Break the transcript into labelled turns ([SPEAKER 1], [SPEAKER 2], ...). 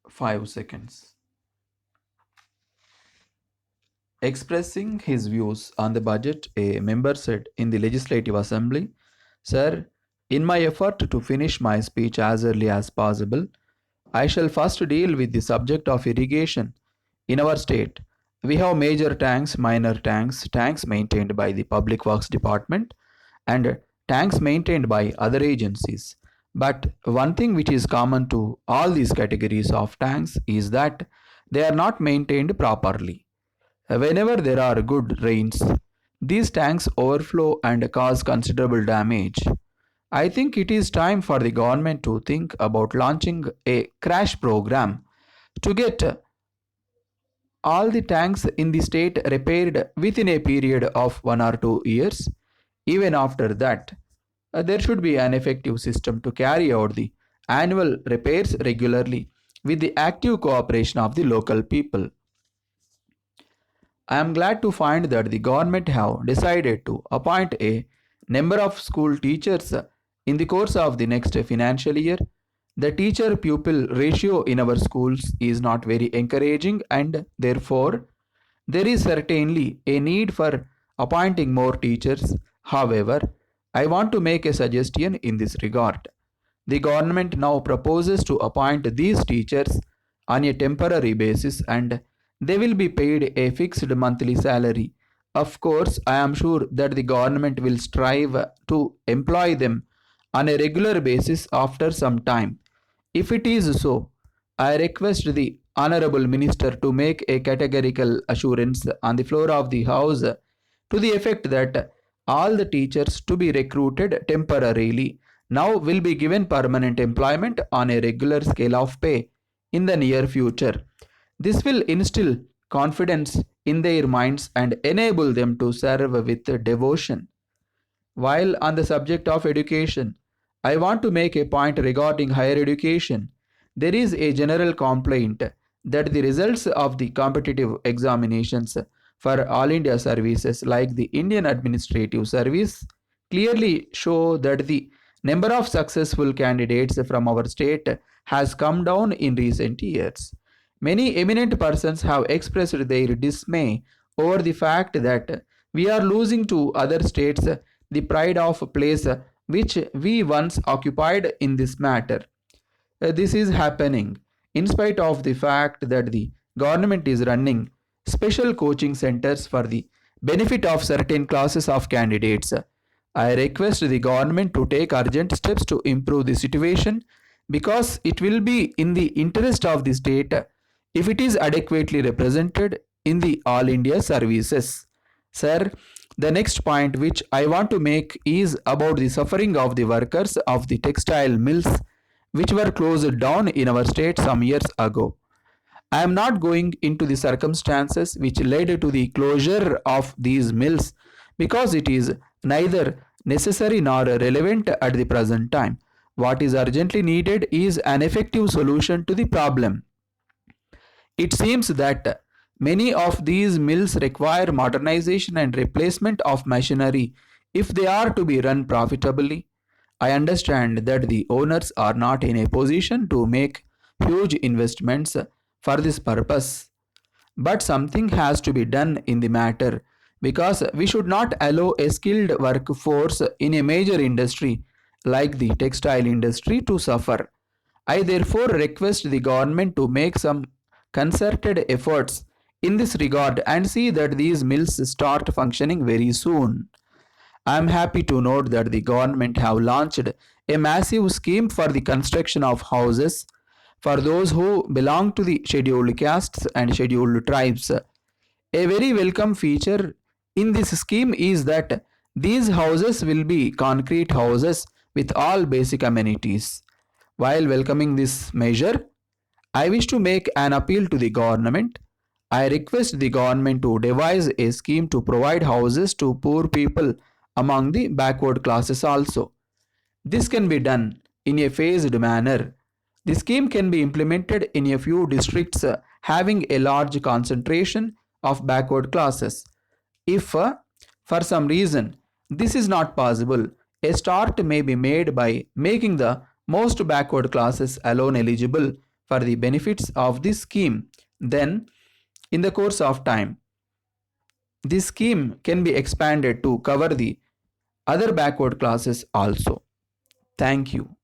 [SPEAKER 1] 5 seconds. Expressing his views on the budget, a member said in the Legislative Assembly, "Sir, in my effort to finish my speech as early as possible, I shall first deal with the subject of irrigation. In our state, we have major tanks, minor tanks, tanks maintained by the Public Works Department, and tanks maintained by other agencies. But one thing which is common to all these categories of tanks is that they are not maintained properly. Whenever there are good rains, these tanks overflow and cause considerable damage. I think it is time for the government to think about launching a crash program to get all the tanks in the state repaired within a period of 1 or 2 years. Even after that, there should be an effective system to carry out the annual repairs regularly with the active cooperation of the local people. I am glad to find that the government have decided to appoint a number of school teachers in the course of the next financial year. The teacher pupil ratio in our schools is not very encouraging, and therefore there is certainly a need for appointing more teachers. However, I want to make a suggestion in this regard. The government now proposes to appoint these teachers on a temporary basis, and they will be paid a fixed monthly salary. Of course, I am sure that the government will strive to employ them on a regular basis after some time. If it is so, I request the Honorable Minister to make a categorical assurance on the floor of the House to the effect that all the teachers to be recruited temporarily now will be given permanent employment on a regular scale of pay in the near future. This will instill confidence in their minds and enable them to serve with devotion. While on the subject of education, I want to make a point regarding higher education. There is a general complaint that the results of the competitive examinations for All India services like the Indian Administrative Service clearly show that the number of successful candidates from our state has come down in recent years. Many eminent persons have expressed their dismay over the fact that we are losing to other states the pride of place which we once occupied in this matter. This is happening in spite of the fact that the government is running special coaching centers for the benefit of certain classes of candidates. I request the government to take urgent steps to improve the situation because it will be in the interest of the state if it is adequately represented in the All India services. Sir, the next point which I want to make is about the suffering of the workers of the textile mills which were closed down in our state some years ago. I am not going into the circumstances which led to the closure of these mills because it is neither necessary nor relevant at the present time. What is urgently needed is an effective solution to the problem. It seems that many of these mills require modernization and replacement of machinery if they are to be run profitably. I understand that the owners are not in a position to make huge investments for this purpose, but something has to be done in the matter because we should not allow a skilled workforce in a major industry like the textile industry to suffer. I therefore request the government to make some concerted efforts in this regard and see that these mills start functioning very soon. I am happy to note that the government have launched a massive scheme for the construction of houses for those who belong to the scheduled castes and scheduled tribes. A very welcome feature in this scheme is that these houses will be concrete houses with all basic amenities. While welcoming this measure, I wish to make an appeal to the government. I request the government to devise a scheme to provide houses to poor people among the backward classes also. This can be done in a phased manner. The scheme can be implemented in a few districts having a large concentration of backward classes. If for some reason this is not possible, a start may be made by making the most backward classes alone eligible for the benefits of this scheme, then in the course of time, this scheme can be expanded to cover the other backward classes also. Thank you.